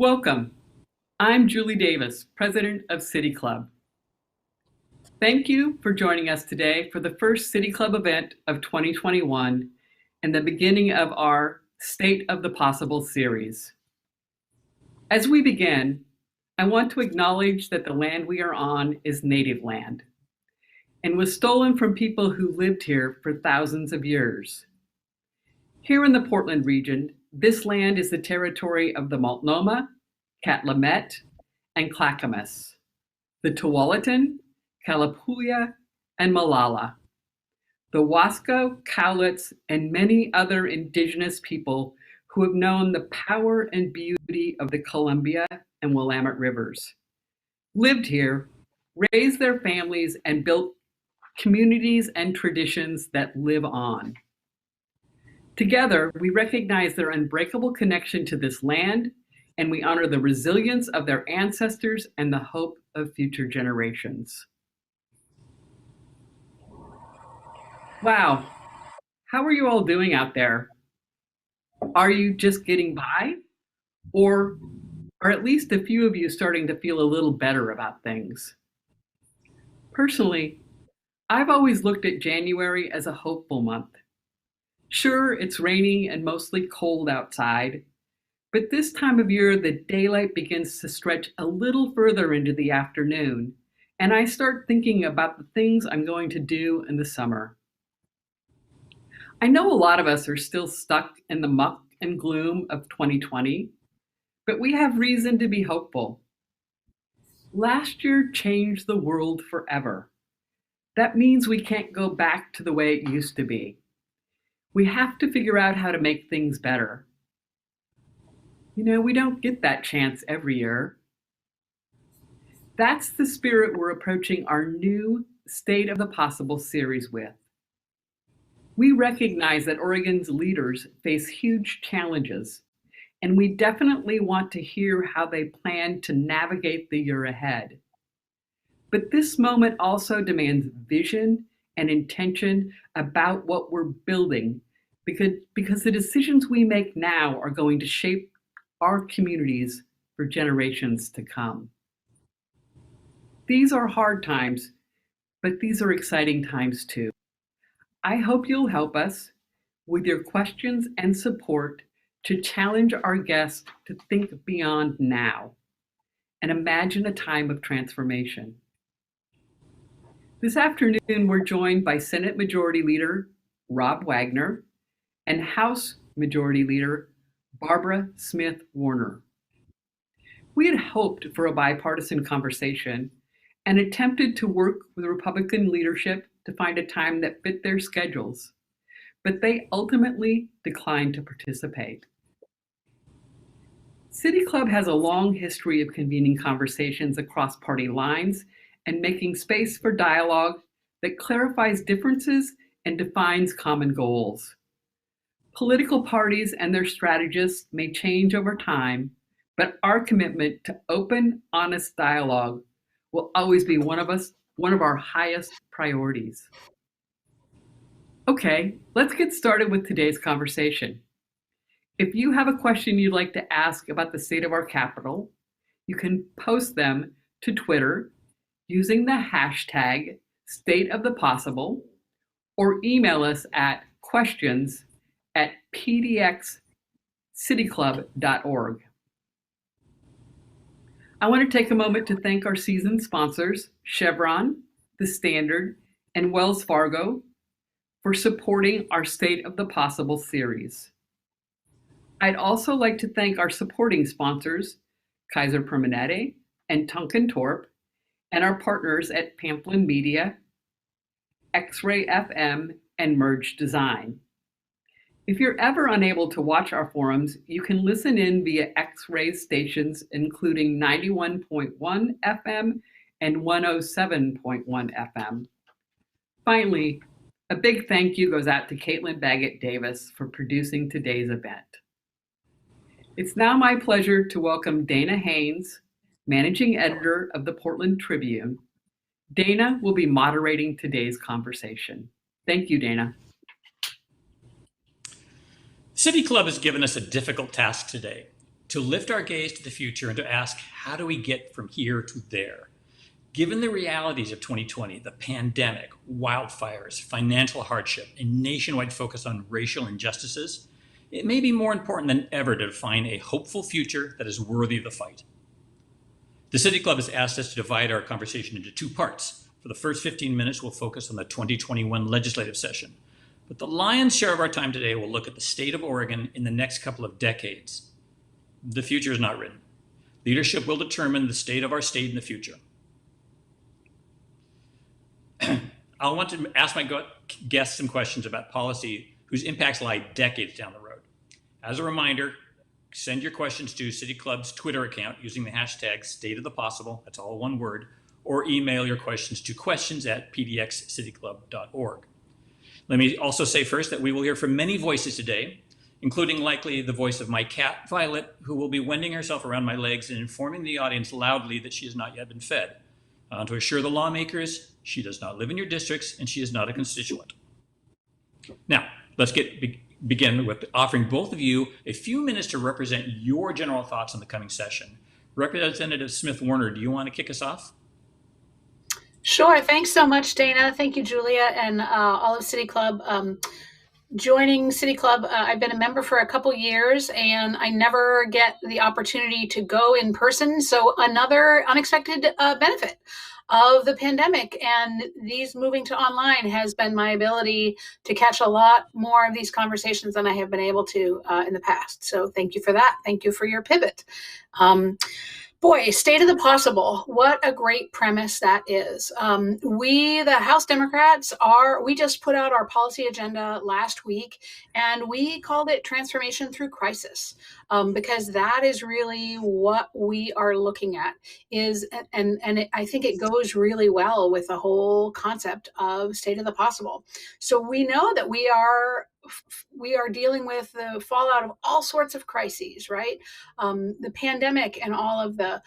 Welcome. I'm Julie Davis, President of City Club. Thank you for joining us today for the first City Club event of 2021 and the beginning of our State of the Possible series. As we begin, I want to acknowledge that the land we are on is native land and was stolen from people who lived here for thousands of years. Here in the Portland region, this land is the territory of the Multnomah, Cathlamet, and Clackamas, the Tualatin, Kalapuya, and Molalla, the Wasco, Cowlitz, and many other indigenous people who have known the power and beauty of the Columbia and Willamette rivers, lived here, raised their families, and built communities and traditions that live on. Together, we recognize their unbreakable connection to this land, and we honor the resilience of their ancestors and the hope of future generations. Wow, how are you all doing out there? Are you just getting by? Or are at least a few of you starting to feel a little better about things? Personally, I've always looked at January as a hopeful month. Sure, it's rainy and mostly cold outside, but this time of year, the daylight begins to stretch a little further into the afternoon, and I start thinking about the things I'm going to do in the summer. I know a lot of us are still stuck in the muck and gloom of 2020, but we have reason to be hopeful. Last year changed the world forever. That means we can't go back to the way it used to be. We have to figure out how to make things better. You know, we don't get that chance every year. That's the spirit we're approaching our new State of the Possible series with. We recognize that Oregon's leaders face huge challenges, and we definitely want to hear how they plan to navigate the year ahead. But this moment also demands vision and intention about what we're building, because the decisions we make now are going to shape our communities for generations to come. These are hard times, but these are exciting times too. I hope you'll help us with your questions and support to challenge our guests to think beyond now and imagine a time of transformation. This afternoon, we're joined by Senate Majority Leader Rob Wagner and House Majority Leader Barbara Smith Warner. We had hoped for a bipartisan conversation and attempted to work with Republican leadership to find a time that fit their schedules, but they ultimately declined to participate. City Club has a long history of convening conversations across party lines and making space for dialogue that clarifies differences and defines common goals. Political parties and their strategists may change over time, but our commitment to open, honest dialogue will always be one of our highest priorities. Okay, let's get started with today's conversation. If you have a question you'd like to ask about the state of our capital, you can post them to Twitter using the hashtag #StateOfThePossible or email us at questions@pdxcityclub.org. I want to take a moment to thank our seasoned sponsors, Chevron, The Standard, and Wells Fargo, for supporting our State of the Possible series. I'd also like to thank our supporting sponsors, Kaiser Permanente and Tunkin Torp, and our partners at Pamplin Media, X-Ray FM, and Merge Design. If you're ever unable to watch our forums, you can listen in via X-Ray stations, including 91.1 FM and 107.1 FM. Finally, a big thank you goes out to Caitlin Baggett Davis for producing today's event. It's now my pleasure to welcome Dana Haynes, Managing Editor of the Portland Tribune. Dana will be moderating today's conversation. Thank you, Dana. City Club has given us a difficult task today, to to lift our gaze to the future and to ask, how do we get from here to there? Given the realities of 2020, the pandemic, wildfires, financial hardship, and nationwide focus on racial injustices, it may be more important than ever to define a hopeful future that is worthy of the fight. The City Club has asked us to divide our conversation into two parts. For the first 15 minutes, we'll focus on the 2021 legislative session. But the lion's share of our time today will look at the state of Oregon in the next couple of decades. The future is not written. Leadership will determine the state of our state in the future. I want to ask my guests some questions about policy whose impacts lie decades down the road. As a reminder, send your questions to City Club's Twitter account using the hashtag #StateOfThePossible, that's all one word, or email your questions to questions@pdxcityclub.org. Let me also say first that we will hear from many voices today, including likely the voice of my cat, Violet, who will be wending herself around my legs and informing the audience loudly that she has not yet been fed. To assure the lawmakers, she does not live in your districts and she is not a constituent. Now, let's begin with offering both of you a few minutes to represent your general thoughts on the coming session. Representative Smith-Warner, do you want to kick us off? Sure. Thanks so much, Dana. Thank you, Julia, and all of City Club. Joining City Club, I've been a member for a couple years, and I never get the opportunity to go in person. So another unexpected benefit of the pandemic and these moving to online has been my ability to catch a lot more of these conversations than I have been able to in the past. So thank you for that. Thank you for your pivot. Boy, state of the possible. What a great premise that is. We, the House Democrats, we just put out our policy agenda last week, and we called it Transformation Through Crisis, because that is really what we are looking at. I think it goes really well with the whole concept of state of the possible. So we know that we are dealing with the fallout of all sorts of crises, right? The pandemic and all of the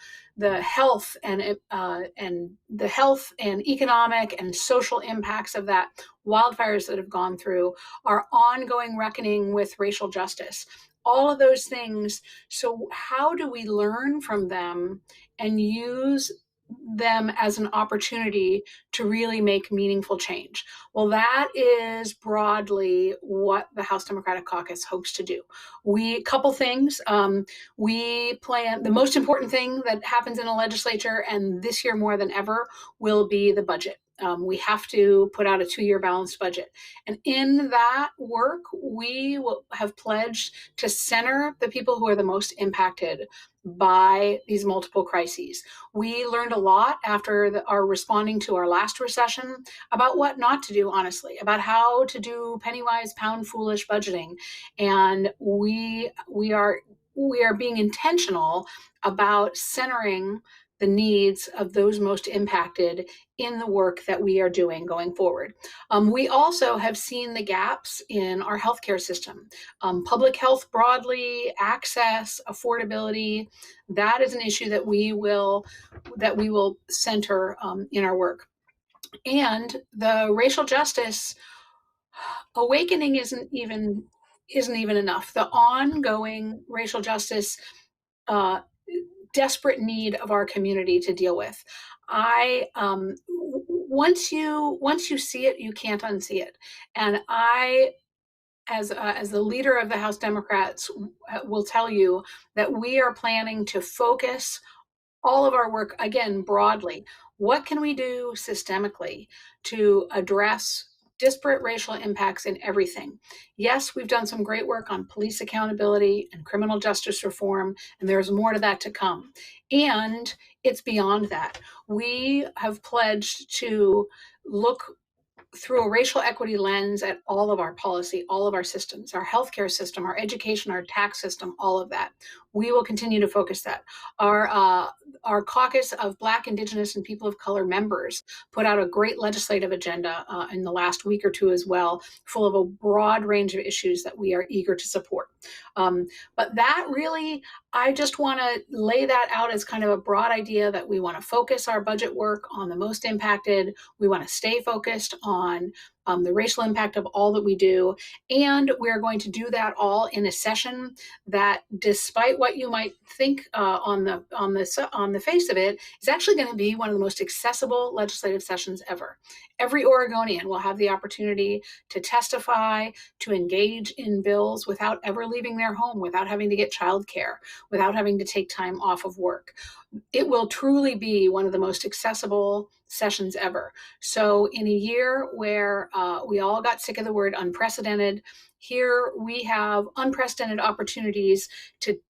health and the health and economic and social impacts of that, wildfires that have gone through, our ongoing reckoning with racial justice, all of those things. So how do we learn from them and use them as an opportunity to really make meaningful change? Well, that is broadly what the House Democratic Caucus hopes to do. Couple things. We plan, the most important thing that happens in a legislature, and this year more than ever, will be the budget. We have to put out a 2-year balanced budget. And in that work, we will have pledged to center the people who are the most impacted by these multiple crises. We learned a lot after our responding to our last recession about what not to do, honestly, about how to do penny-wise, pound-foolish budgeting. And we are being intentional about centering the needs of those most impacted in the work that we are doing going forward. We also have seen the gaps in our healthcare system, public health broadly, access, affordability. That is an issue that we will center in our work. And the racial justice awakening isn't even enough. The ongoing racial justice desperate need of our community to deal with. Once you see it, you can't unsee it. And I, as the leader of the House Democrats, will tell you that we are planning to focus all of our work, again, broadly. What can we do systemically to address disparate racial impacts in everything? Yes, we've done some great work on police accountability and criminal justice reform, and there's more to that to come. And it's beyond that. We have pledged to look through a racial equity lens at all of our policy, all of our systems, our healthcare system, our education, our tax system, all of that. We will continue to focus that. Our caucus of Black, Indigenous, and people of color members put out a great legislative agenda in the last week or two as well, full of a broad range of issues that we are eager to support. But that really, I just want to lay that out as kind of a broad idea that we want to focus our budget work on the most impacted. We want to stay focused on the racial impact of all that we do. And we're going to do that all in a session that, despite what you might think on the face of it, is actually going to be one of the most accessible legislative sessions ever. Every Oregonian will have the opportunity to testify, to engage in bills without ever leaving their home, without having to get childcare, without having to take time off of work. It will truly be one of the most accessible sessions ever. So in a year where we all got sick of the word unprecedented, here we have unprecedented opportunities to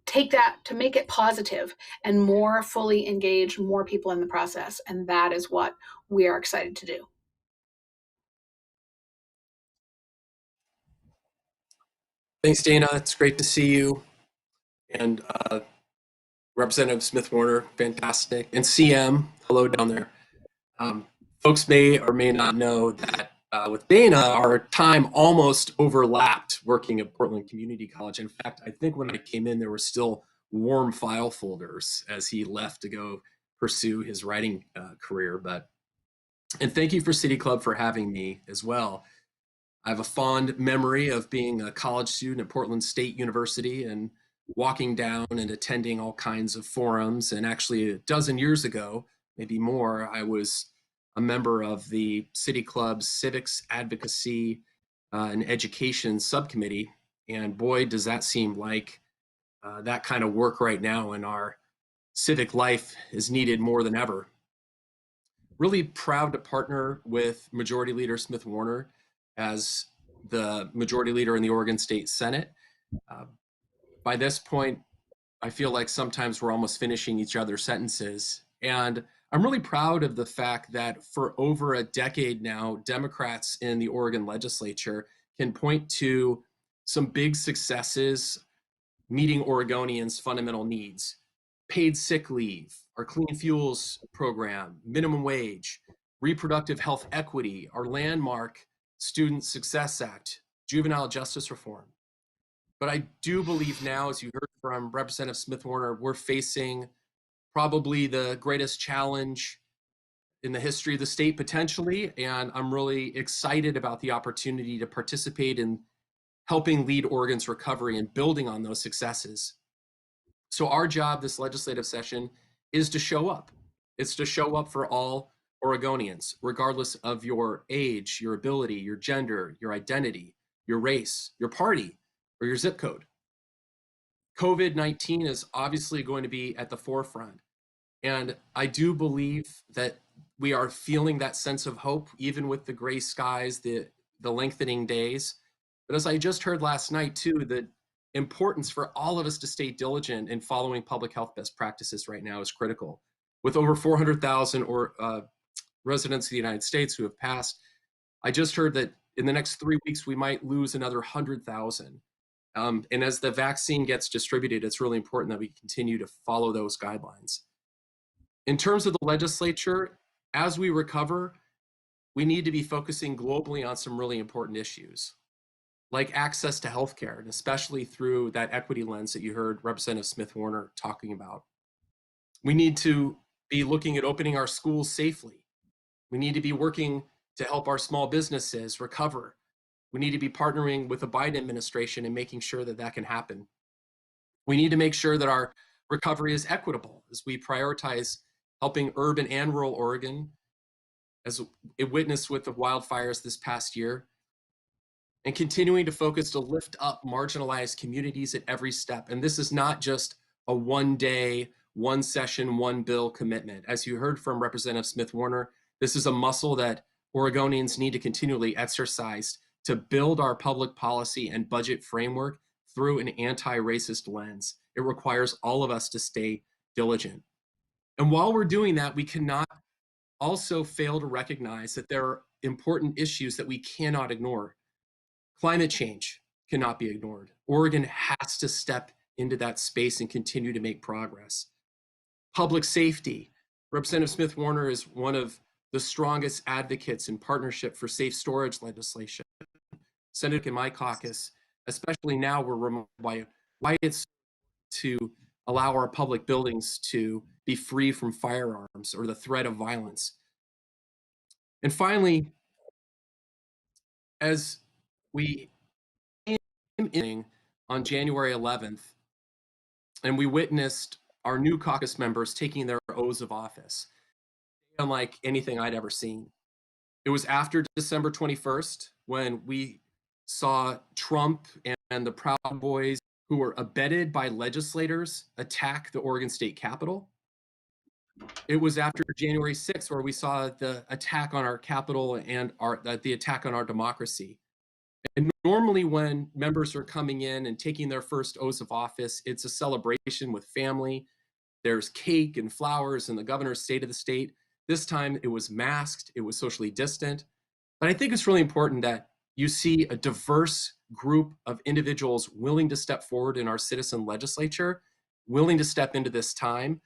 take that, to make it positive and more fully engage more people in the process. And that is what we are excited to do. Thanks, Dana. It's great to see you. And Representative Smith Warner, fantastic. And CM, hello down there. Folks may or may not know that with Dana, our time almost overlapped working at Portland Community College. In fact, I think when I came in, there were still warm file folders as he left to go pursue his writing career. And thank you for City Club for having me as well. I have a fond memory of being a college student at Portland State University and walking down and attending all kinds of forums. And actually, a dozen years ago, maybe more, I was a member of the City Club's Civics, Advocacy, and Education Subcommittee. And boy, does that seem like that kind of work right now in our civic life is needed more than ever. Really proud to partner with Majority Leader Smith Warner as the Majority Leader in the Oregon State Senate. By this point, I feel like sometimes we're almost finishing each other's sentences. And I'm really proud of the fact that for over a decade now, Democrats in the Oregon Legislature can point to some big successes meeting Oregonians' fundamental needs. Paid sick leave, our clean fuels program, minimum wage, reproductive health equity, our landmark Student Success Act, juvenile justice reform. But I do believe now, as you heard from Representative Smith Warner, we're facing probably the greatest challenge in the history of the state potentially. And I'm really excited about the opportunity to participate in helping lead Oregon's recovery and building on those successes. So our job this legislative session is to show up. It's to show up for all Oregonians, regardless of your age, your ability, your gender, your identity, your race, your party, or your zip code. COVID-19 is obviously going to be at the forefront. And I do believe that we are feeling that sense of hope, even with the gray skies, the lengthening days. But as I just heard last night too, the importance for all of us to stay diligent in following public health best practices right now is critical. With over 400,000 residents of the United States who have passed, I just heard that in the next 3 weeks, we might lose another 100,000. And as the vaccine gets distributed, it's really important that we continue to follow those guidelines. In terms of the legislature, as we recover, we need to be focusing globally on some really important issues, like access to healthcare, and especially through that equity lens that you heard Representative Smith Warner talking about. We need to be looking at opening our schools safely. We need to be working to help our small businesses recover. We need to be partnering with the Biden administration and making sure that that can happen. We need to make sure that our recovery is equitable as we prioritize helping urban and rural Oregon, as it witnessed with the wildfires this past year, and continuing to focus to lift up marginalized communities at every step. And this is not just a one-day, one session, one bill commitment. As you heard from Representative Smith Warner, this is a muscle that Oregonians need to continually exercise to build our public policy and budget framework through an anti-racist lens. It requires all of us to stay diligent. And while we're doing that, we cannot also fail to recognize that there are important issues that we cannot ignore. Climate change cannot be ignored. Oregon has to step into that space and continue to make progress. Public safety. Representative Smith Warner is one of the strongest advocates in partnership for safe storage legislation. Senator in my caucus, especially now, we're reminded why it's to allow our public buildings to be free from firearms or the threat of violence. And finally, as we came in on January 11th, and we witnessed our new caucus members taking their oaths of office, unlike anything I'd ever seen. It was after December 21st when we saw Trump and the Proud Boys, who were abetted by legislators, attack the Oregon State Capitol. It was after January 6th where we saw the attack on our Capitol and the attack on our democracy. And normally when members are coming in and taking their first oaths of office, it's a celebration with family. There's cake and flowers and the governor's state of the state. This time it was masked, it was socially distant. But I think it's really important that you see a diverse group of individuals willing to step forward in our citizen legislature, willing to step into this time.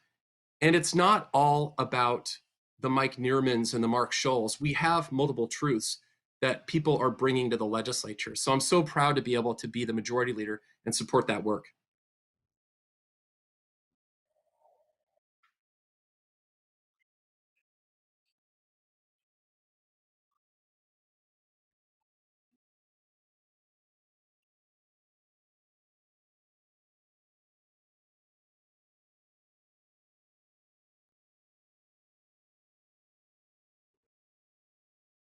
And it's not all about the Mike Neermans and the Mark Scholes. We have multiple truths that people are bringing to the legislature. So I'm so proud to be able to be the majority leader and support that work.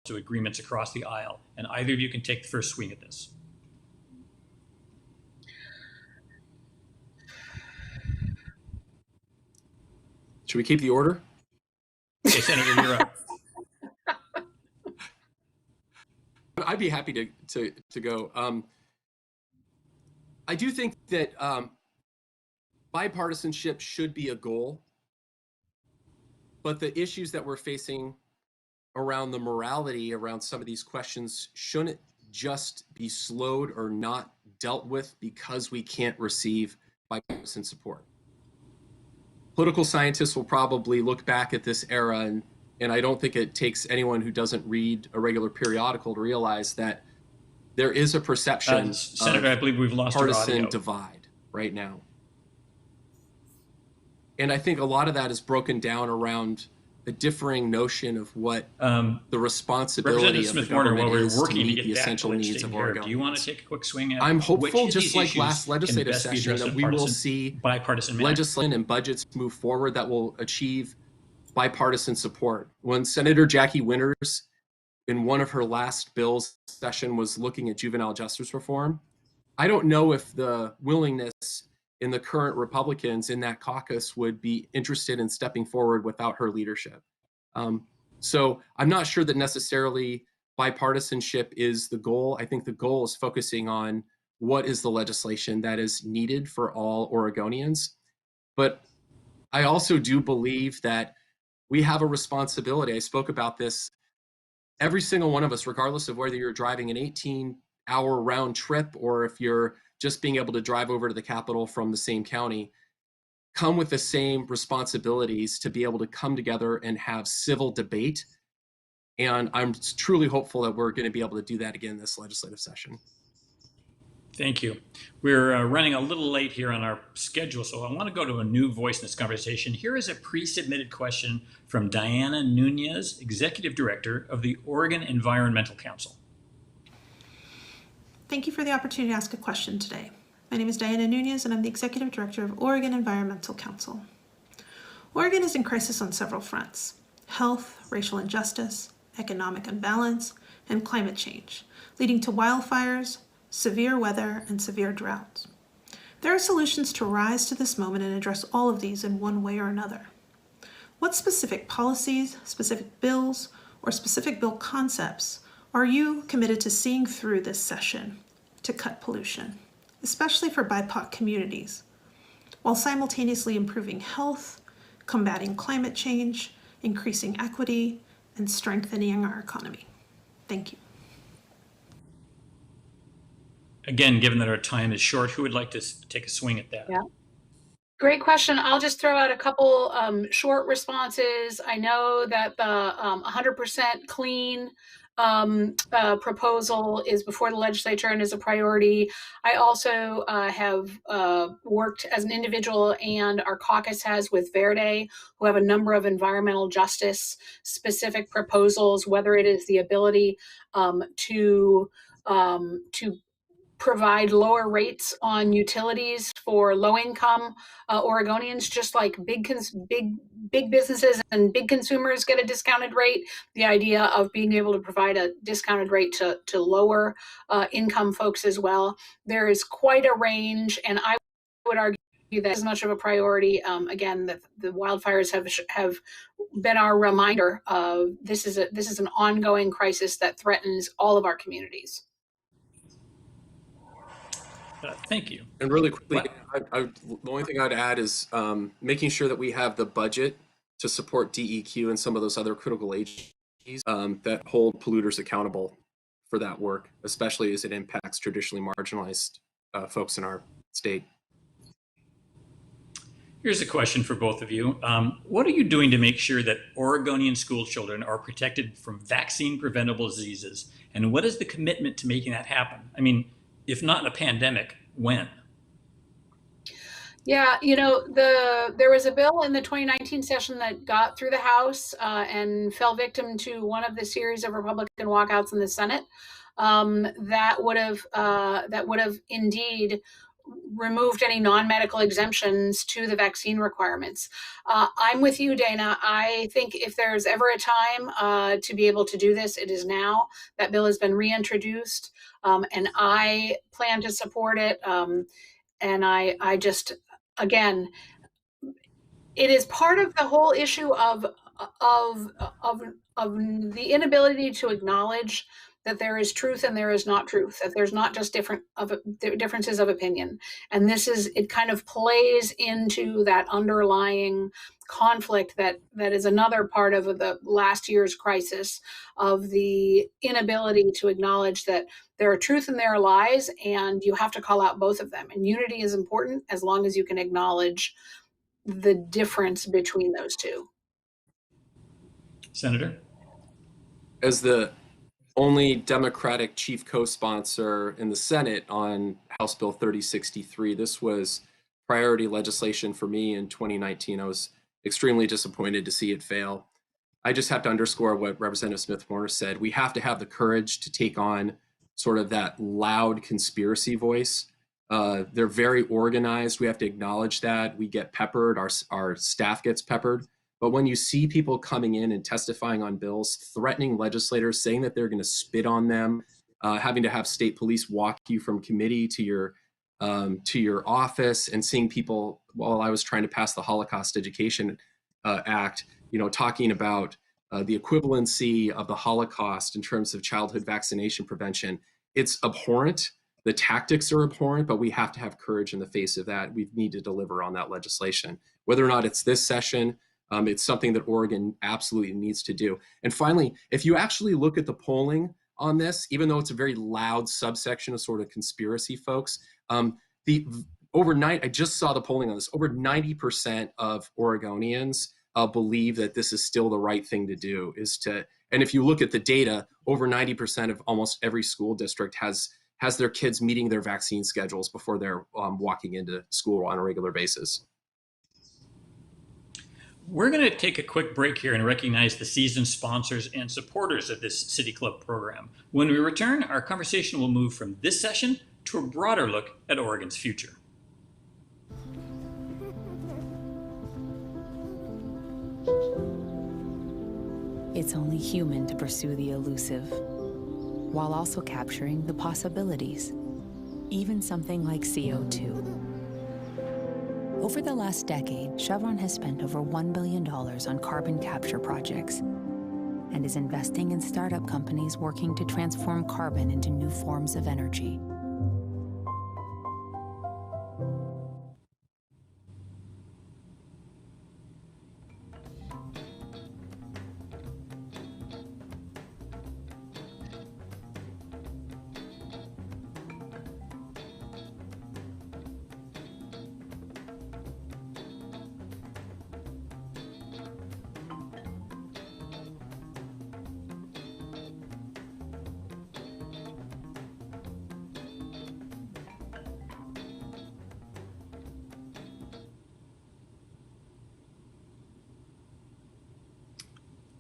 To agreements across the aisle, and either of you can take the first swing at this. Should we keep the order? Okay, Senator, you're up. I'd be happy to go. I do think that bipartisanship should be a goal, but the issues that we're facing around the morality around some of these questions shouldn't just be slowed or not dealt with because we can't receive bipartisan support. Political scientists will probably look back at this era, and I don't think it takes anyone who doesn't read a regular periodical to realize that there is a perception Senator, I believe we've lost partisan divide right now. And I think a lot of that is broken down around a differing notion of what the responsibility of the government is to meet the essential needs of Oregonians. Do you want to take a quick swing at I'm hopeful, just like last legislative session, that we will see bipartisan legislation and budgets move forward that will achieve bipartisan support. When Senator Jackie Winters, in one of her last bills session, was looking at juvenile justice reform, I don't know if the willingness in the current Republicans in that caucus would be interested in stepping forward without her leadership. So I'm not sure that necessarily bipartisanship is the goal. I think the goal is focusing on what is the legislation that is needed for all Oregonians. But I also do believe that we have a responsibility. I spoke about this. Every single one of us, regardless of whether you're driving an 18-hour round trip or if you're just being able to drive over to the Capitol from the same county, come with the same responsibilities to be able to come together and have civil debate. And I'm truly hopeful that we're going to be able to do that again this legislative session. Thank you. We're running a little late here on our schedule, so I want to go to a new voice in this conversation. Here is a pre-submitted question from Diana Nunez, Executive Director of the Oregon Environmental Council. Thank you for the opportunity to ask a question today. My name is Diana Nunez, and I'm the Executive Director of Oregon Environmental Council. Oregon is in crisis on several fronts: health, racial injustice, economic imbalance, and climate change, leading to wildfires, severe weather, and severe droughts. There are solutions to rise to this moment and address all of these in one way or another. What specific policies, specific bills, or specific bill concepts are you committed to seeing through this session to cut pollution, especially for BIPOC communities, while simultaneously improving health, combating climate change, increasing equity, and strengthening our economy? Thank you. Again, given that our time is short, who would like to take a swing at that? Yeah. Great question. I'll just throw out a couple short responses. I know that the 100% clean proposal is before the legislature and is a priority. I also have worked as an individual, and our caucus has with Verde, who have a number of environmental justice specific proposals, whether it is the ability to provide lower rates on utilities for low-income Oregonians, just like big businesses and big consumers get a discounted rate. The idea of being able to provide a discounted rate to lower income folks as well. There is quite a range, and I would argue that as much of a priority. Again, the wildfires have been our reminder of this is an ongoing crisis that threatens all of our communities. Thank you. And really quickly, the only thing I'd add is making sure that we have the budget to support DEQ and some of those other critical agencies that hold polluters accountable for that work, especially as it impacts traditionally marginalized folks in our state. Here's a question for both of you. What are you doing to make sure that Oregonian school children are protected from vaccine-preventable diseases? And what is the commitment to making that happen? I mean, if not in a pandemic, when? Yeah, there was a bill in the 2019 session that got through the House and fell victim to one of the series of Republican walkouts in the Senate that would have indeed removed any non-medical exemptions to the vaccine requirements. I'm with you, Dana. I think if there's ever a time to be able to do this, it is now. That bill has been reintroduced, and I plan to support it. And I just, again, it is part of the whole issue of the inability to acknowledge that there is truth and there is not truth, that there's not just differences of opinion. And it kind of plays into that underlying conflict that is another part of the last year's crisis of the inability to acknowledge that there are truth and there are lies, and you have to call out both of them. And unity is important as long as you can acknowledge the difference between those two. Senator? As the only Democratic chief co-sponsor in the Senate on House Bill 3063, this was priority legislation for me in 2019. I was extremely disappointed to see it fail. I just have to underscore what Representative Smith-Warner said. We have to have the courage to take on sort of that loud conspiracy voice. They're very organized. We have to acknowledge that. We get peppered, our staff gets peppered. But when you see people coming in and testifying on bills, threatening legislators, saying that they're going to spit on them, having to have state police walk you from committee to your office, and seeing people, while I was trying to pass the Holocaust Education Act, talking about the equivalency of the Holocaust in terms of childhood vaccination prevention, it's abhorrent. The tactics are abhorrent, but we have to have courage in the face of that. We need to deliver on that legislation. Whether or not it's this session, it's something that Oregon absolutely needs to do. And finally, if you actually look at the polling on this, even though it's a very loud subsection of sort of conspiracy folks, overnight, I just saw the polling on this, over 90% of Oregonians believe that this is still the right thing to do, and if you look at the data, over 90% of almost every school district has their kids meeting their vaccine schedules before they're walking into school on a regular basis. We're going to take a quick break here and recognize the seasoned sponsors and supporters of this City Club program. When we return, our conversation will move from this session to a broader look at Oregon's future. It's only human to pursue the elusive, while also capturing the possibilities, even something like CO2. Over the last decade, Chevron has spent over $1 billion on carbon capture projects and is investing in startup companies working to transform carbon into new forms of energy.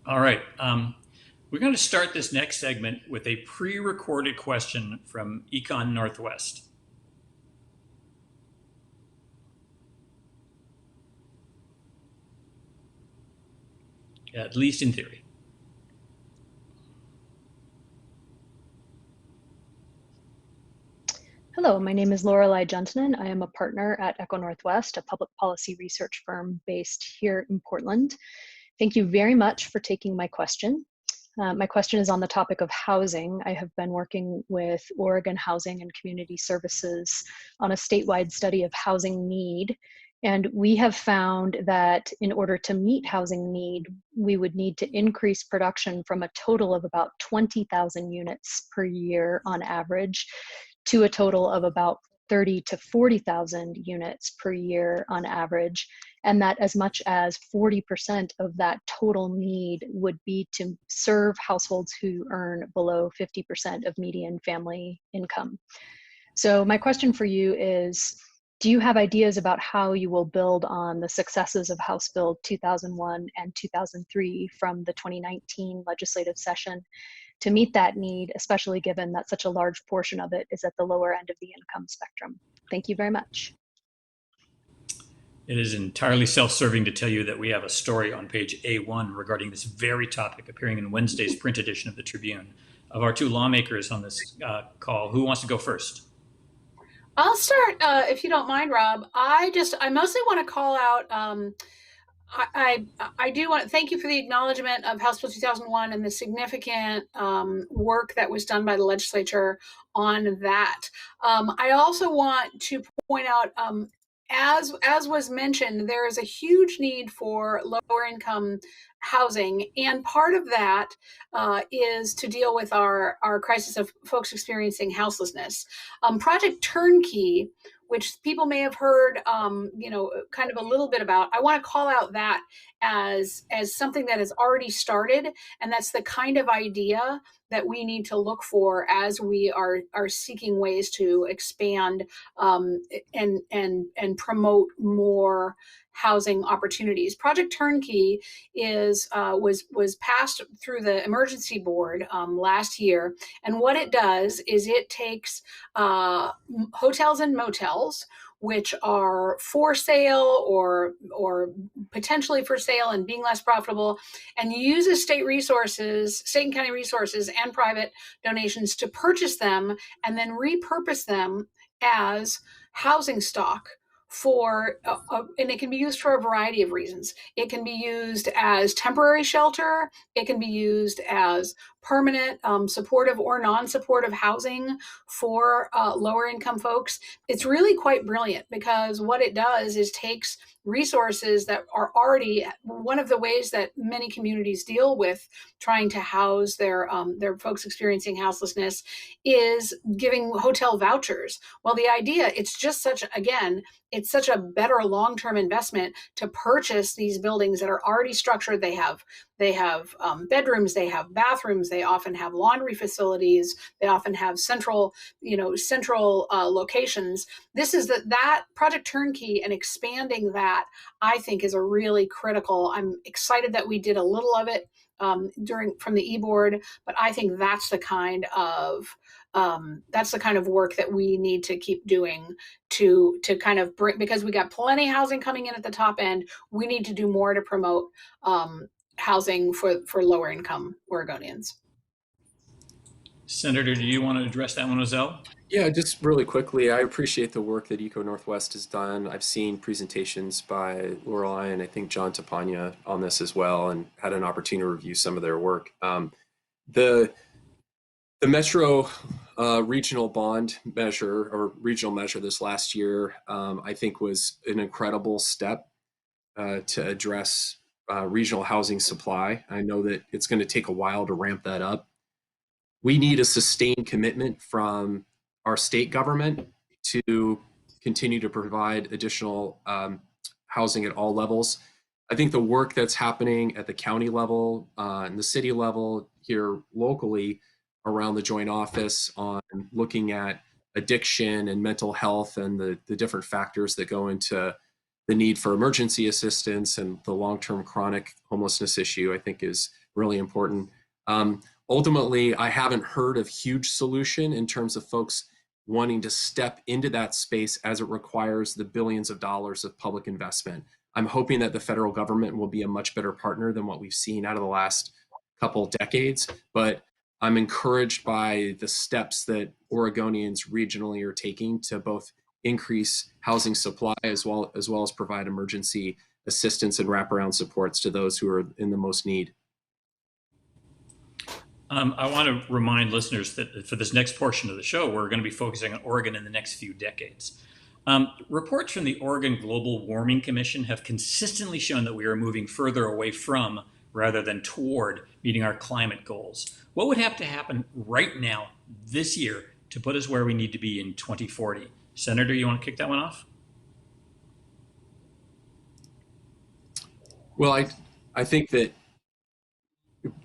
All right. We're going to start this next segment with a pre-recorded question from Econ Northwest. At least in theory. Hello, my name is Lorelei Gentleman. I am a partner at Echo Northwest, a public policy research firm based here in Portland. Thank you very much for taking my question. My question is on the topic of housing. I have been working with Oregon Housing and Community Services on a statewide study of housing need. And we have found that in order to meet housing need, we would need to increase production from a total of about 20,000 units per year on average to a total of about 30 to 40,000 units per year on average, and that as much as 40% of that total need would be to serve households who earn below 50% of median family income. So my question for you is, do you have ideas about how you will build on the successes of House Bill 2001 and 2003 from the 2019 legislative session to meet that need, especially given that such a large portion of it is at the lower end of the income spectrum? Thank you very much. It is entirely self-serving to tell you that we have a story on page A1 regarding this very topic appearing in Wednesday's print edition of the Tribune. Of our two lawmakers on this call, who wants to go first? I'll start, if you don't mind, Rob. I mostly want to call out, I do want to thank you for the acknowledgement of House Bill 2001 and the significant work that was done by the legislature on that. I also want to point out, as was mentioned, there is a huge need for lower income housing, and part of that is to deal with our crisis of folks experiencing houselessness. Project Turnkey, which people may have heard, kind of a little bit about. I want to call out that as something that has already started, and that's the kind of idea that we need to look for as we are seeking ways to expand and promote more housing opportunities. Project Turnkey was passed through the emergency board last year, and what it does is it takes hotels and motels which are for sale or potentially for sale and being less profitable, and uses state and county resources and private donations to purchase them and then repurpose them as housing stock for, and it can be used for a variety of reasons. It can be used as temporary shelter. It can be used as permanent supportive or non-supportive housing for lower income folks. It's really quite brilliant because what it does is takes resources that are already one of the ways that many communities deal with trying to house their folks experiencing houselessness is giving hotel vouchers. Well, the idea, it's such a better long-term investment to purchase these buildings that are already structured. They have bedrooms, they have bathrooms, they often have laundry facilities, they often have central locations. This is that Project Turnkey, and expanding that, I think, is a really critical. I'm excited that we did a little of it from the e-board, but I think that's the kind of work that we need to keep doing to kind of bring, because we got plenty of housing coming in at the top end. We need to do more to promote housing for lower income Oregonians. Senator, do you want to address that one as well? Yeah, just really quickly, I appreciate the work that Eco Northwest has done. I've seen presentations by Lorelei and I think John Tapania on this as well, and had an opportunity to review some of their work. The Metro regional bond measure, or regional measure this last year, I think was an incredible step to address regional housing supply. I know that it's going to take a while to ramp that up. We need a sustained commitment from our state government to continue to provide additional housing at all levels. I think the work that's happening at the county level and the city level here locally around the joint office on looking at addiction and mental health and the different factors that go into the need for emergency assistance and the long-term chronic homelessness issue, I think is really important. Ultimately, I haven't heard of huge solution in terms of folks wanting to step into that space as it requires the billions of dollars of public investment. I'm hoping that the federal government will be a much better partner than what we've seen out of the last couple decades, but I'm encouraged by the steps that Oregonians regionally are taking to both increase housing supply as well as provide emergency assistance and wraparound supports to those who are in the most need. I want to remind listeners that for this next portion of the show, we're going to be focusing on Oregon in the next few decades. Reports from the Oregon Global Warming Commission have consistently shown that we are moving further away from rather than toward meeting our climate goals. What would have to happen right now, this year, to put us where we need to be in 2040? Senator, you want to kick that one off? Well, I think that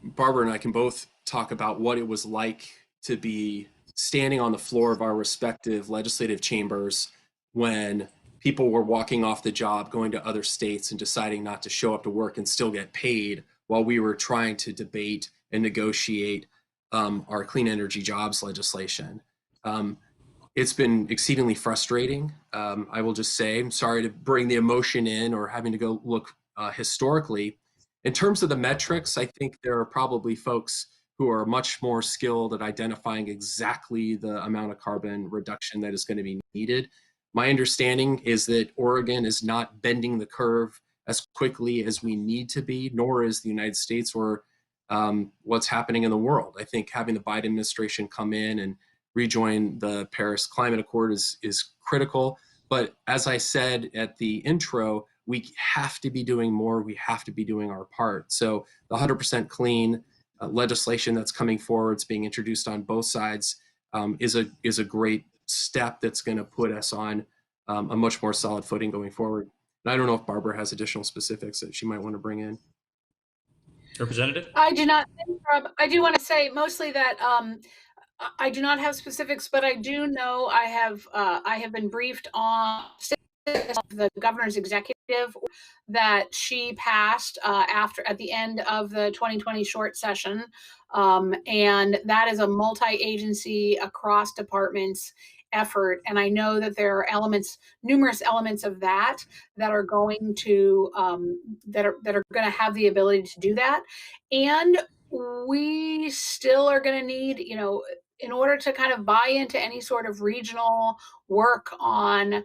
Barbara and I can both talk about what it was like to be standing on the floor of our respective legislative chambers when people were walking off the job, going to other states and deciding not to show up to work and still get paid while we were trying to debate and negotiate our clean energy jobs legislation. It's been exceedingly frustrating. I will just say, I'm sorry to bring the emotion in or having to go look historically. In terms of the metrics, I think there are probably folks who are much more skilled at identifying exactly the amount of carbon reduction that is going to be needed. My understanding is that Oregon is not bending the curve as quickly as we need to be, nor is the United States or what's happening in the world. I think having the Biden administration come in and rejoin the Paris Climate Accord is critical. But as I said at the intro, we have to be doing more. We have to be doing our part. So the 100% clean legislation that's coming forward, it's being introduced on both sides, is a great step that's going to put us on a much more solid footing going forward. And I don't know if Barbara has additional specifics that she might want to bring in. Representative? I do not, Rob. I do want to say mostly that I do not have specifics, but I do know I have been briefed on the governor's executive that she passed at the end of the 2020 short session, and that is a multi-agency across departments effort. And I know that there are numerous elements of that are going to that are going to have the ability to do that, and we still are going to need, in order to kind of buy into any sort of regional work on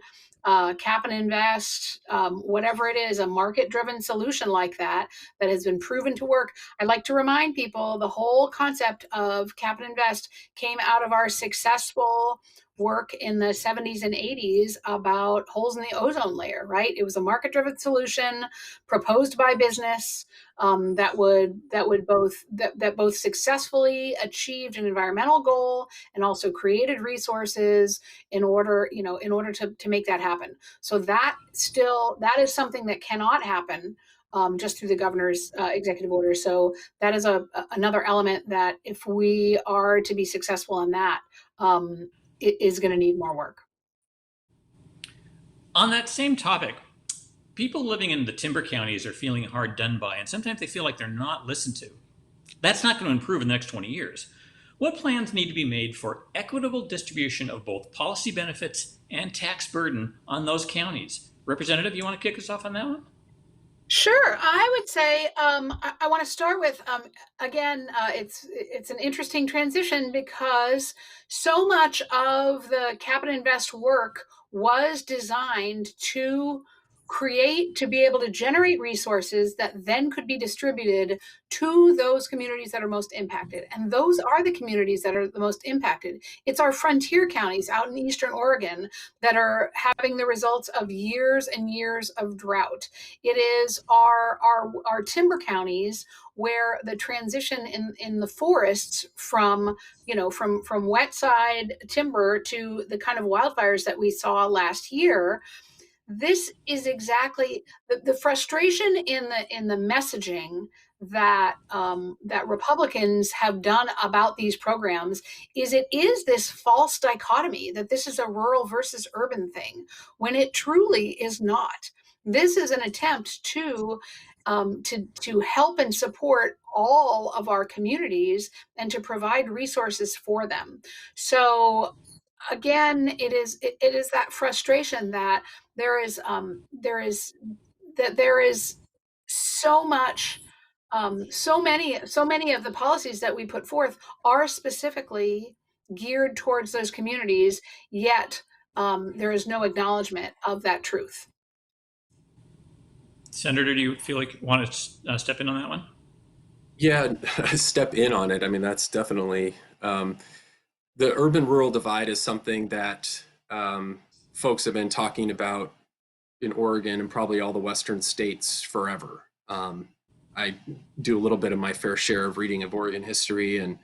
cap and invest, whatever it is, a market-driven solution like that has been proven to work. I'd like to remind people the whole concept of cap and invest came out of our successful work in the 70s and 80s about holes in the ozone layer, right? It was a market-driven solution proposed by business that both successfully achieved an environmental goal and also created resources in order to make that happen. So that is something that cannot happen just through the governor's executive order. So that is another element that if we are to be successful in that, it is going to need more work. On that same topic, people living in the timber counties are feeling hard done by, and sometimes they feel like they're not listened to. That's not going to improve in the next 20 years. What plans need to be made for equitable distribution of both policy benefits and tax burden on those counties? Representative, you want to kick us off on that one? Sure. I would say I want to start with, again, it's an interesting transition because so much of the cap and invest work was designed to be able to generate resources that then could be distributed to those communities that are most impacted. And those are the communities that are the most impacted. It's our frontier counties out in Eastern Oregon that are having the results of years and years of drought. It is our timber counties where the transition in the forests from wet side timber to the kind of wildfires that we saw last year. This is exactly the frustration in the messaging that Republicans have done about these programs is this false dichotomy that this is a rural versus urban thing when it truly is not. This is an attempt to help and support all of our communities and to provide resources for them. So again, it is that frustration that there is so much, so many of the policies that we put forth are specifically geared towards those communities, yet there is no acknowledgement of that truth. Senator, do you feel like you want to step in on that one? Yeah, step in on it. I mean, that's definitely the urban-rural divide is something that folks have been talking about in Oregon and probably all the Western states forever. I do a little bit of my fair share of reading of Oregon history and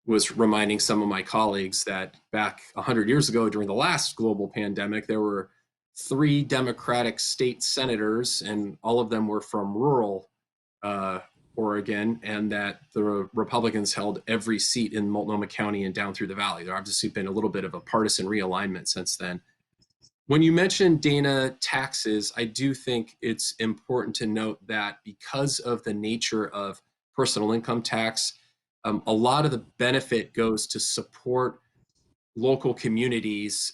was reminding some of my colleagues that back 100 years ago during the last global pandemic, there were 3 Democratic state senators, and all of them were from rural Oregon, and that the Republicans held every seat in Multnomah County and down through the valley. There's obviously been a little bit of a partisan realignment since then. When you mentioned, Dana, taxes, I do think it's important to note that because of the nature of personal income tax, a lot of the benefit goes to support local communities,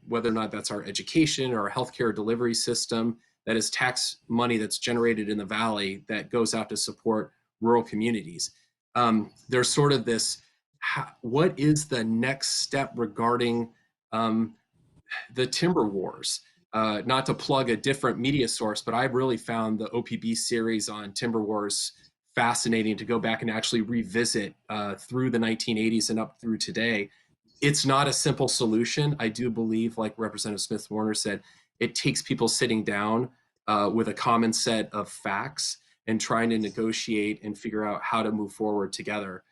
whether or not that's our education or our healthcare delivery system. That is tax money that's generated in the valley that goes out to support rural communities. There's sort of this, what is the next step regarding the timber wars? Not to plug a different media source, but I've really found the OPB series on timber wars fascinating to go back and actually revisit through the 1980s and up through today. It's not a simple solution. I do believe, like Representative Smith-Warner said, it takes people sitting down with a common set of facts and trying to negotiate and figure out how to move forward together.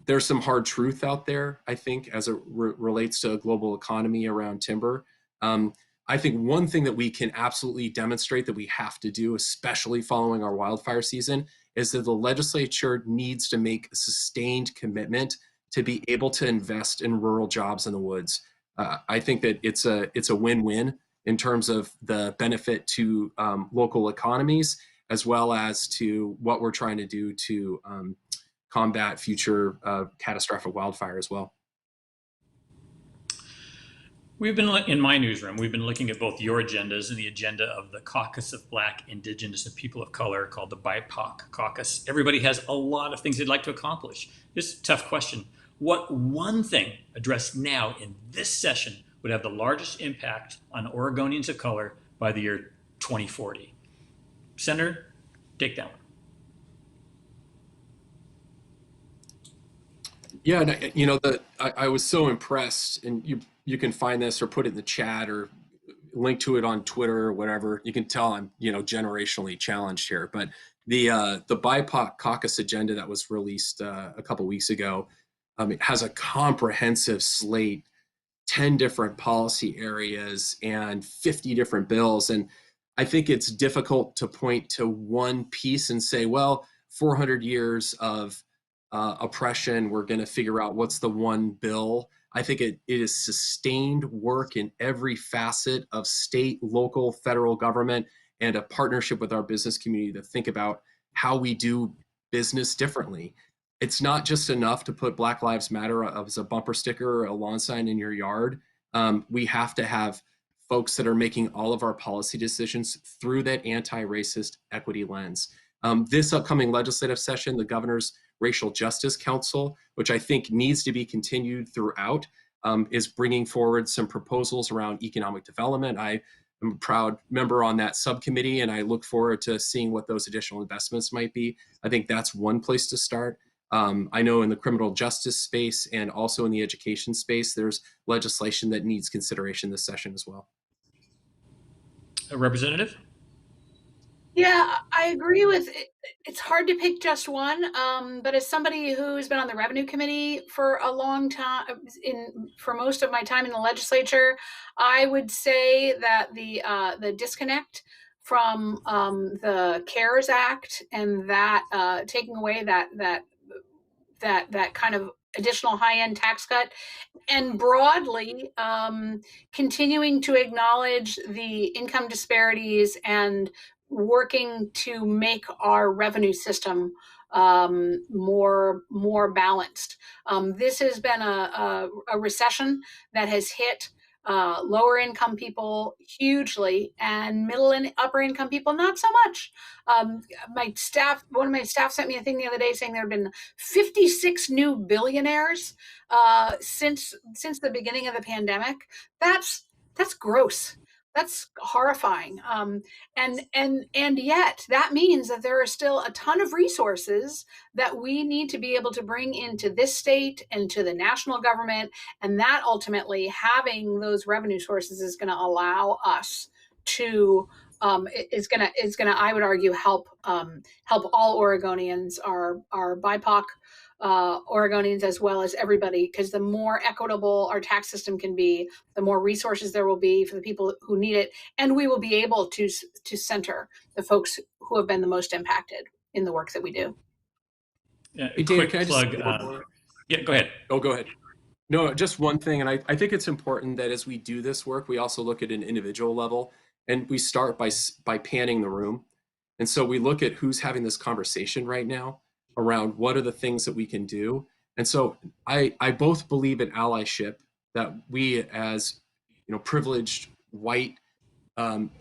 There's some hard truth out there, I think, as it relates to a global economy around timber. I think one thing that we can absolutely demonstrate that we have to do, especially following our wildfire season, is that the legislature needs to make a sustained commitment to be able to invest in rural jobs in the woods. I think that it's a win-win in terms of the benefit to local economies, as well as to what we're trying to do to combat future catastrophic wildfire as well. We've been, in my newsroom, we've been looking at both your agendas and the agenda of the Caucus of Black, Indigenous, and People of Color, called the BIPOC Caucus. Everybody has a lot of things they'd like to accomplish. This is a tough question. What one thing addressed now in this session would have the largest impact on Oregonians of color by the year 2040? Senator, take that one. Yeah, you know, I was so impressed, and you can find this or put it in the chat or link to it on Twitter or whatever. You can tell I'm, you know, generationally challenged here. But the BIPOC caucus agenda that was released a couple weeks ago, it has a comprehensive slate, 10 different policy areas and 50 different bills. And I think it's difficult to point to one piece and say, well, 400 years of oppression, we're going to figure out what's the one bill. I think it is sustained work in every facet of state, local, federal government, and a partnership with our business community to think about how we do business differently. It's not just enough to put Black Lives Matter as a bumper sticker or a lawn sign in your yard. We have to have folks that are making all of our policy decisions through that anti-racist equity lens. This upcoming legislative session, the Governor's Racial Justice Council, which I think needs to be continued throughout, is bringing forward some proposals around economic development. I am a proud member on that subcommittee, and I look forward to seeing what those additional investments might be. I think that's one place to start. I know in the criminal justice space and also in the education space, there's legislation that needs consideration this session as well. Representative? Yeah, I agree with it. It's hard to pick just one, but as somebody who's been on the revenue committee for a long time, for most of my time in the legislature, I would say that the disconnect from the CARES Act and that taking away that that kind of additional high-end tax cut, and broadly continuing to acknowledge the income disparities and working to make our revenue system more balanced. This has been a recession that has hit lower income people hugely, and middle and upper income people not so much. One of my staff sent me a thing the other day saying there have been 56 new billionaires since the beginning of the pandemic. That's gross. That's horrifying. And yet that means that there are still a ton of resources that we need to be able to bring into this state and to the national government. And that ultimately, having those revenue sources is going to allow us to is going to, I would argue, help all Oregonians, our BIPOC Oregonians, as well as everybody, because the more equitable our tax system can be, the more resources there will be for the people who need it, and we will be able to center the folks who have been the most impacted in the work that we do. Yeah, Hey, Dana, quick plug. Yeah, go ahead. Oh, go ahead. No, just one thing, and I think it's important that as we do this work, we also look at an individual level, and we start by panning the room. And so we look at who's having this conversation right now around what are the things that we can do. And so I both believe in allyship, that we as privileged white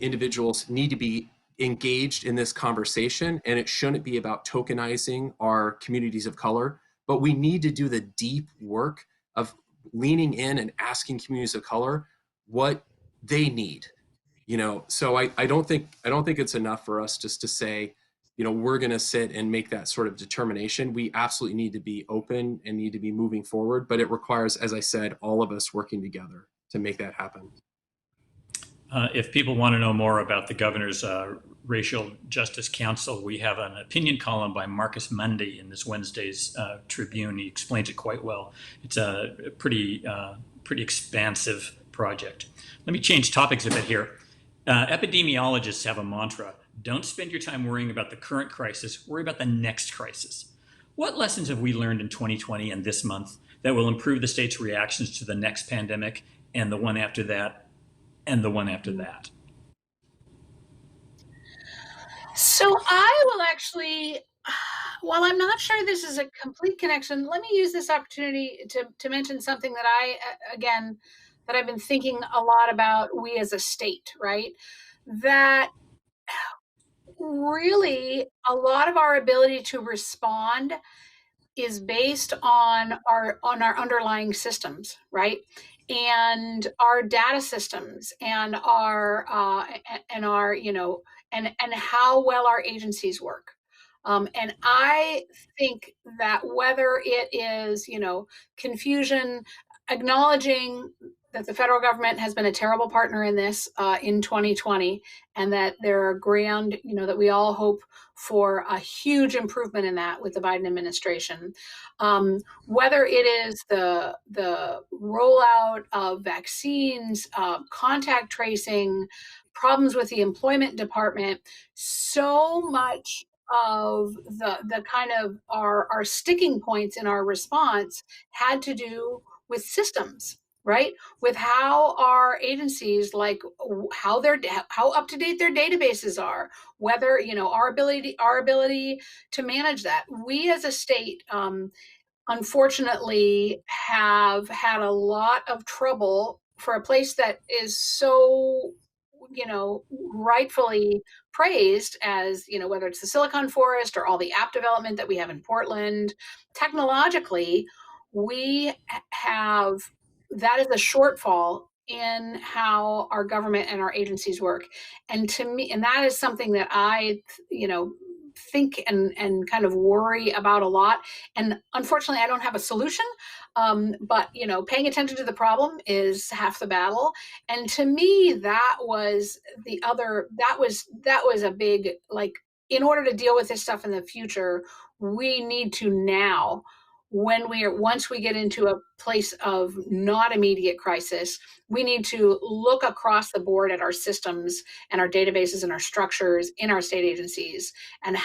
individuals need to be engaged in this conversation, and it shouldn't be about tokenizing our communities of color, but we need to do the deep work of leaning in and asking communities of color what they need. So I don't think it's enough for us just to say, we're going to sit and make that sort of determination. We absolutely need to be open and need to be moving forward, but it requires, as I said, all of us working together to make that happen. If people want to know more about the governor's Racial Justice Council, we have an opinion column by Marcus Mundy in this Wednesday's Tribune. He explains it quite well. It's a pretty expansive project. Let me change topics a bit here. Epidemiologists have a mantra: don't spend your time worrying about the current crisis, worry about the next crisis. What lessons have we learned in 2020 and this month that will improve the state's reactions to the next pandemic and the one after that and the one after that? So I will actually, while I'm not sure this is a complete connection, let me use this opportunity to mention something that I've been thinking a lot about, we as a state, right? That really a lot of our ability to respond is based on our underlying systems, right? And our data systems and our and how well our agencies work. And I think that whether it is, confusion, acknowledging that the federal government has been a terrible partner in this in 2020, and that there are that we all hope for a huge improvement in that with the Biden administration. Whether it is the rollout of vaccines, contact tracing, problems with the employment department, so much of the kind of our sticking points in our response had to do with systems, right? With how our agencies, like how up to date their databases are, whether our ability to manage that. We as a state, unfortunately, have had a lot of trouble for a place that is so rightfully praised as, whether it's the Silicon Forest or all the app development that we have in Portland. Technologically, we have, that is a shortfall in how our government and our agencies work. And to me, and that is something that I, think and kind of worry about a lot. And unfortunately, I don't have a solution. But paying attention to the problem is half the battle. And to me, that was a big, like, in order to deal with this stuff in the future, we need to now, once we get into a place of not immediate crisis, we need to look across the board at our systems and our databases and our structures in our state agencies and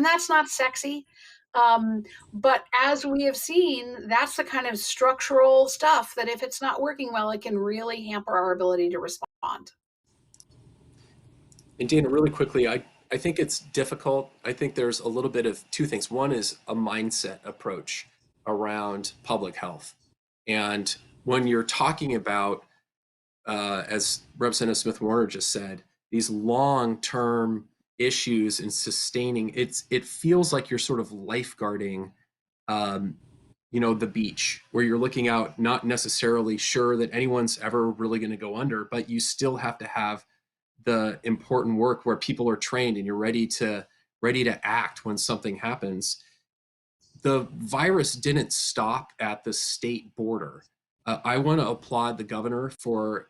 that's not sexy, But as we have seen, that's the kind of structural stuff that if it's not working well, it can really hamper our ability to respond. And Dana, really quickly, I think it's difficult. I think there's a little bit of two things. One is a mindset approach around public health. And when you're talking about, as Representative Smith Warner just said, these long-term issues and sustaining, it feels like you're sort of lifeguarding, the beach, where you're looking out, not necessarily sure that anyone's ever really going to go under, but you still have to have the important work where people are trained and you're ready to act when something happens. The virus didn't stop at the state border. I want to applaud the governor for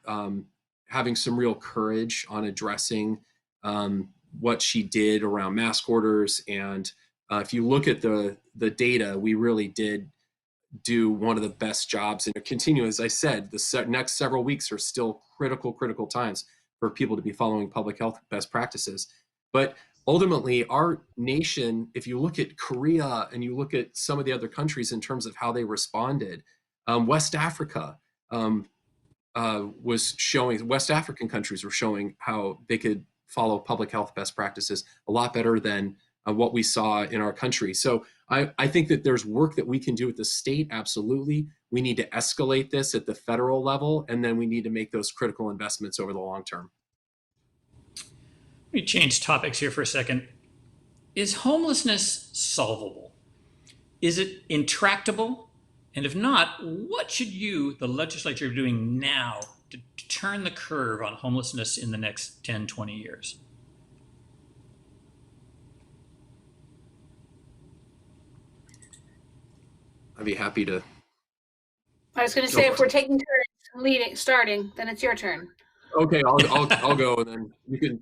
having some real courage on addressing what she did around mask orders. And if you look at the data, we really did do one of the best jobs, and continue. As I said, the next several weeks are still critical times for people to be following public health best practices. But ultimately, our nation, if you look at Korea and you look at some of the other countries in terms of how they responded, West Africa was showing, West African countries were showing how they could follow public health best practices a lot better than what we saw in our country. So I think that there's work that we can do at the state, absolutely. We need to escalate this at the federal level, and then we need to make those critical investments over the long term. Let me change topics here for a second. Is homelessness solvable? Is it intractable? And if not, what should you, the legislature, be doing now to turn the curve on homelessness in the next 10, 20 years? I'd be happy to. I was going to say, if we're taking turns starting, then it's your turn. Okay, I'll go, and then you can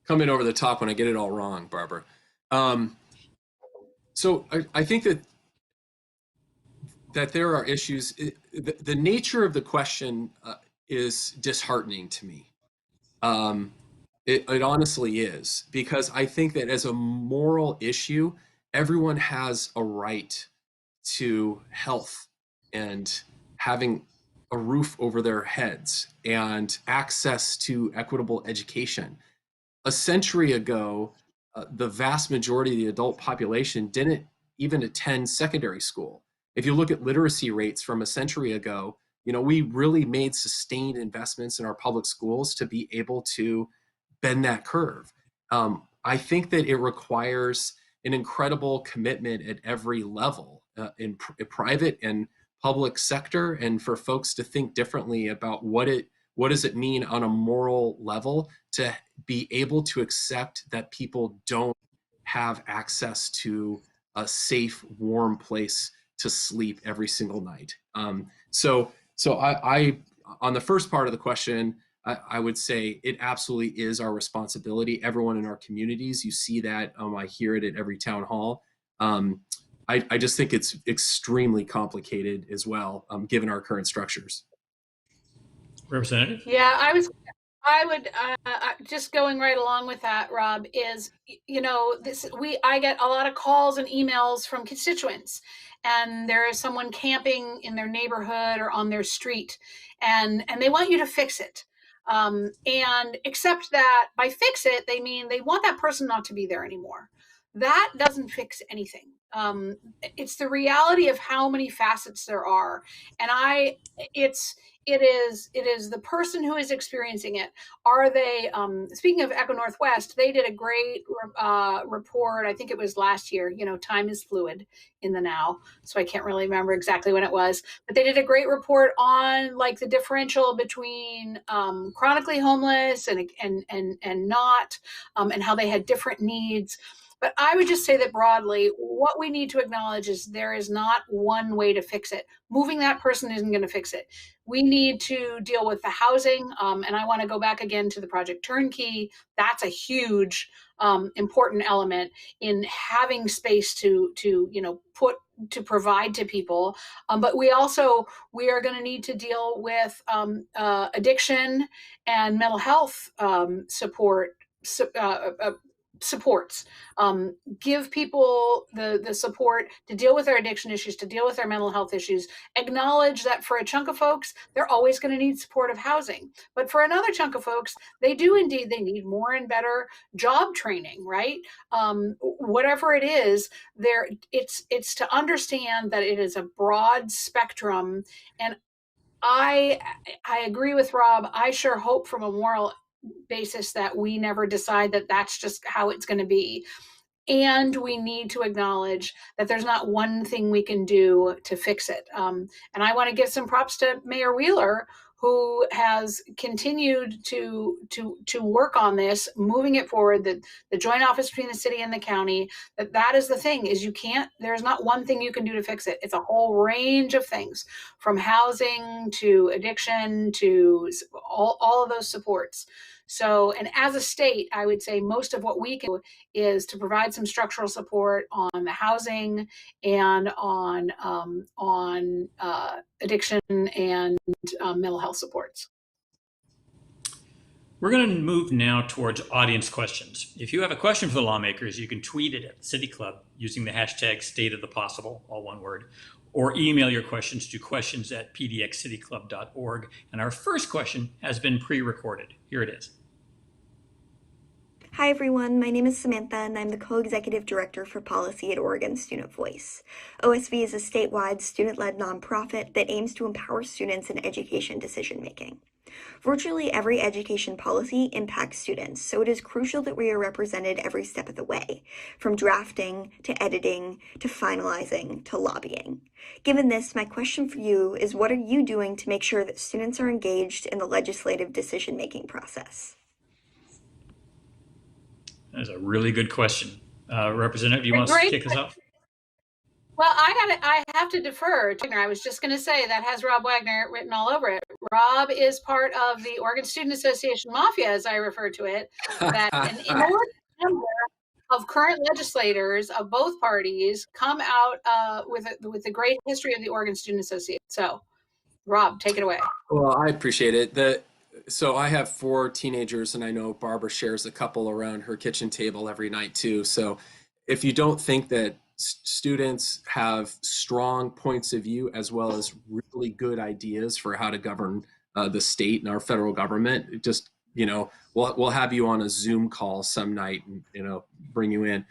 come in over the top when I get it all wrong, Barbara. So I think that there are issues. The nature of the question is disheartening to me. It honestly is, because I think that as a moral issue, everyone has a right to health and having a roof over their heads and access to equitable education. A century ago, the vast majority of the adult population didn't even attend secondary school. If you look at literacy rates from a century ago, we really made sustained investments in our public schools to be able to bend that curve. I think that it requires an incredible commitment at every level, in private and public sector, and for folks to think differently about what does it mean on a moral level to be able to accept that people don't have access to a safe, warm place to sleep every single night. So I on the first part of the question, I would say it absolutely is our responsibility. Everyone in our communities, you see that. I hear it at every town hall. I just think it's extremely complicated as well, given our current structures. Representative? Yeah, I would just going right along with that, Rob, is, I get a lot of calls and emails from constituents, and there is someone camping in their neighborhood or on their street, and they want you to fix it. And except that by fix it, they mean they want that person not to be there anymore. That doesn't fix anything. It's the reality of how many facets there are. And it is the person who is experiencing it. Are they, speaking of Echo Northwest, they did a great report. I think it was last year. Time is fluid in the now, so I can't really remember exactly when it was, but they did a great report on like the differential between chronically homeless and not, and how they had different needs. But I would just say that broadly, what we need to acknowledge is there is not one way to fix it. Moving that person isn't going to fix it. We need to deal with the housing. And I want to go back again to the Project Turnkey. That's a huge, important element in having space to provide to people. But we are going to need to deal with addiction and mental health support supports. Give people the support to deal with their addiction issues, to deal with their mental health issues. Acknowledge that for a chunk of folks, they're always going to need supportive housing. But for another chunk of folks, they need more and better job training, right? Whatever it is, it's to understand that it is a broad spectrum. And I agree with Rob. I sure hope from a moral basis that we never decide that that's just how it's going to be. And we need to acknowledge that there's not one thing we can do to fix it. And I want to give some props to Mayor Wheeler, who has continued to work on this, moving it forward, the joint office between the city and the county, that is the thing, is there's not one thing you can do to fix it. It's a whole range of things, from housing to addiction to all of those supports. So, and as a state, I would say most of what we can do is to provide some structural support on the housing and on addiction and mental health supports. We're going to move now towards audience questions. If you have a question for the lawmakers, you can tweet it at City Club using the hashtag #StateOfThePossible, all one word, or email your questions to questions@pdxcityclub.org. And our first question has been pre-recorded. Here it is. Hi everyone, my name is Samantha and I'm the Co-Executive Director for Policy at Oregon Student Voice. OSV is a statewide student-led nonprofit that aims to empower students in education decision-making. Virtually every education policy impacts students, so it is crucial that we are represented every step of the way, from drafting to editing to finalizing to lobbying. Given this, my question for you is, what are you doing to make sure that students are engaged in the legislative decision-making process? That's a really good question. Representative, do you want to kick us off? Well, I have to defer to Wagner. I was just going to say that has Rob Wagner written all over it. Rob is part of the Oregon Student Association Mafia, as I refer to it, that an inordinate number of current legislators of both parties come out with a great history of the Oregon Student Association. So, Rob, take it away. Well, I appreciate it. So I have 4 teenagers, and I know Barbara shares a couple around her kitchen table every night too. So if you don't think that students have strong points of view as well as really good ideas for how to govern the state and our federal government, just, we'll have you on a Zoom call some night and, bring you in.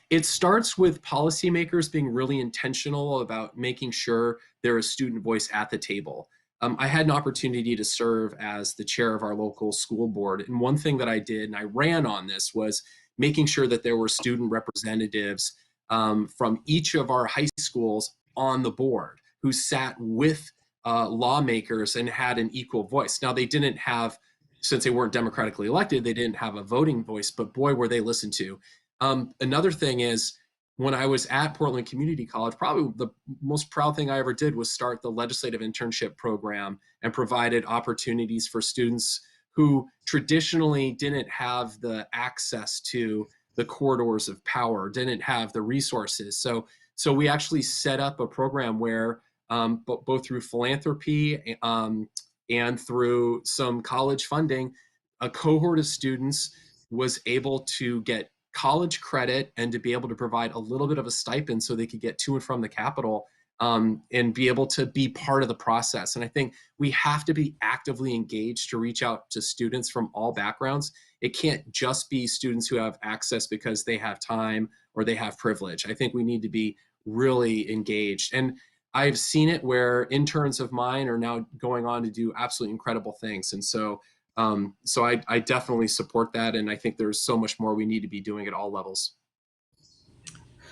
It starts with policymakers being really intentional about making sure there is student voice at the table. I had an opportunity to serve as the chair of our local school board. And one thing that I did, and I ran on this, was making sure that there were student representatives from each of our high schools on the board who sat with lawmakers and had an equal voice. Now, they didn't have, since they weren't democratically elected, they didn't have a voting voice, but boy, were they listened to. Another thing is, when I was at Portland Community College, probably the most proud thing I ever did was start the legislative internship program and provided opportunities for students who traditionally didn't have the access to the corridors of power, didn't have the resources. So we actually set up a program where both through philanthropy and through some college funding, a cohort of students was able to get college credit and to be able to provide a little bit of a stipend so they could get to and from the Capitol and be able to be part of the process. And I think we have to be actively engaged to reach out to students from all backgrounds. It can't just be students who have access because they have time or they have privilege. I think we need to be really engaged. And I've seen it where interns of mine are now going on to do absolutely incredible things. And so I definitely support that, and I think there's so much more we need to be doing at all levels.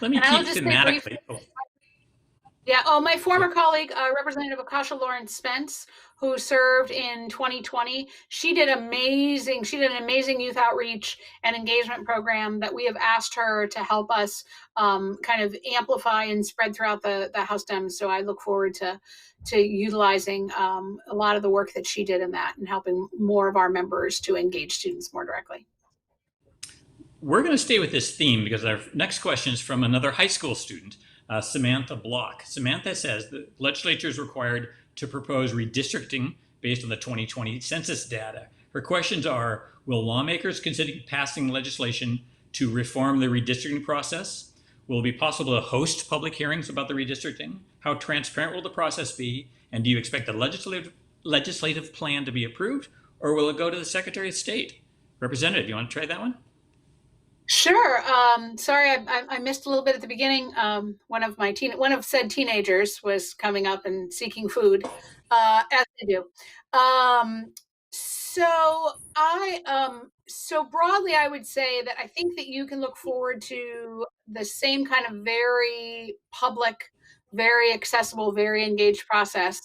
Let me keep thematically. My former colleague, Representative Akasha Lawrence Spence, who served in 2020, she did an amazing youth outreach and engagement program that we have asked her to help us kind of amplify and spread throughout the House Dems. So I look forward to utilizing a lot of the work that she did in that and helping more of our members to engage students more directly. We're going to stay with this theme because our next question is from another high school student, Samantha Block. Samantha says the legislature is required to propose redistricting based on the 2020 census data. Her questions are, will lawmakers consider passing legislation to reform the redistricting process? Will it be possible to host public hearings about the redistricting? How transparent will the process be? And do you expect the legislative plan to be approved, or will it go to the Secretary of State? Representative, you want to try that one? Sure. Sorry, I missed a little bit at the beginning. One of said teenagers was coming up and seeking food, as they do. So broadly, I would say that I think that you can look forward to the same kind of very public, very accessible, very engaged process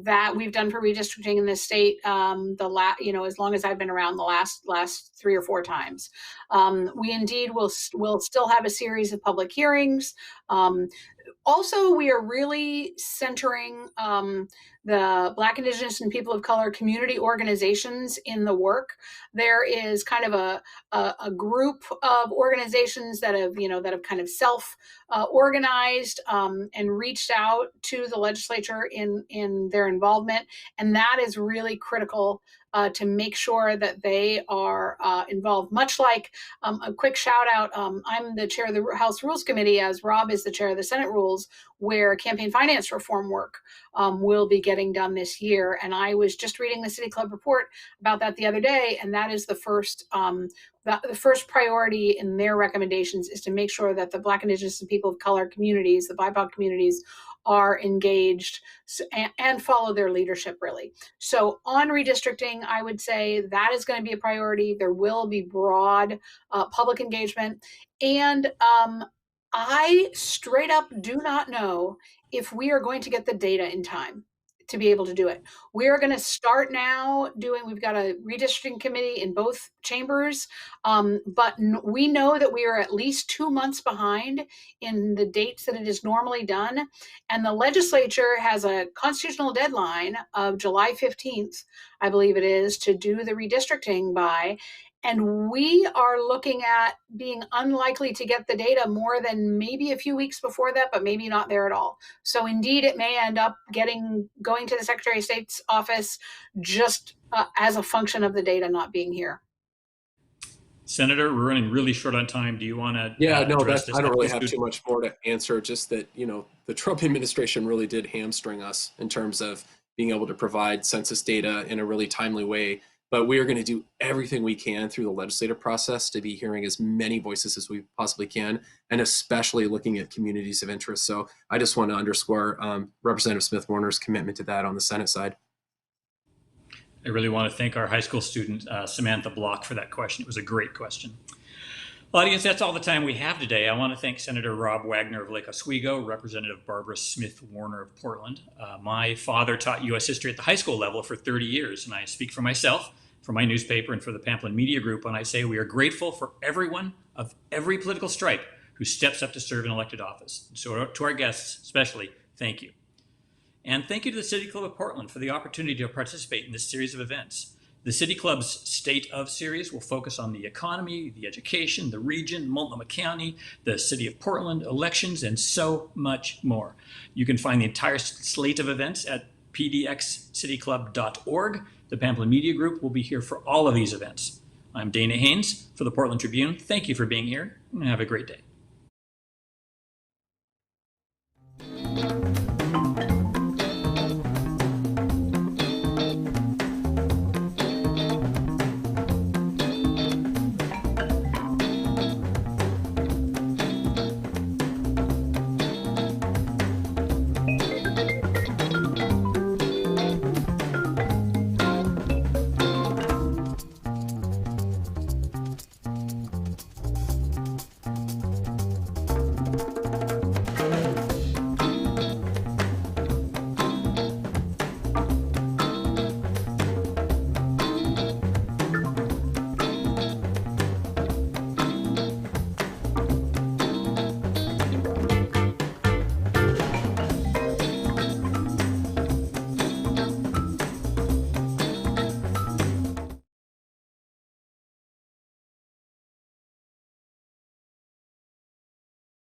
that we've done for redistricting in this state. As long as I've been around, the last 3 or 4 times. We indeed will still have a series of public hearings. Also, we are really centering the Black, Indigenous, and people of color community organizations in the work. There is kind of a group of organizations that have kind of self-organized and reached out to the legislature in their involvement, and that is really critical to make sure that they are involved. Much like a quick shout out, I'm the chair of the House Rules Committee, as Rob is the chair of the Senate Rules, where campaign finance reform work will be getting done this year. And I was just reading the City Club report about that the other day, and that is the first priority in their recommendations is to make sure that the Black, Indigenous, and people of color communities, the BIPOC communities, are engaged and follow their leadership, really. So on redistricting, I would say that is going to be a priority. There will be broad public engagement. And I straight up do not know if we are going to get the data in time to be able to do it. We're going to start now we've got a redistricting committee in both chambers, but we know that we are at least 2 months behind in the dates that it is normally done. And the legislature has a constitutional deadline of July 15th, I believe it is, to do the redistricting by. And we are looking at being unlikely to get the data more than maybe a few weeks before that, but maybe not there at all. So indeed, it may end up going to the Secretary of State's office just as a function of the data not being here. Senator, we're running really short on time. Do you want to address this? I don't really have too much more to answer, just that, the Trump administration really did hamstring us in terms of being able to provide census data in a really timely way. But we are going to do everything we can through the legislative process to be hearing as many voices as we possibly can, and especially looking at communities of interest. So I just want to underscore Representative Smith-Warner's commitment to that on the Senate side. I really want to thank our high school student, Samantha Block, for that question. It was a great question. Audience, that's all the time we have today. I want to thank Senator Rob Wagner of Lake Oswego, Representative Barbara Smith-Warner of Portland. My father taught U.S. history at the high school level for 30 years, and I speak for myself, for my newspaper, and for the Pamplin Media Group when I say we are grateful for everyone of every political stripe who steps up to serve in elected office. So to our guests, especially, thank you. And thank you to the City Club of Portland for the opportunity to participate in this series of events. The City Club's State of series will focus on the economy, the education, the region, Multnomah County, the City of Portland, elections, and so much more. You can find the entire slate of events at pdxcityclub.org. The Pamplin Media Group will be here for all of these events. I'm Dana Haynes for the Portland Tribune. Thank you for being here, and have a great day.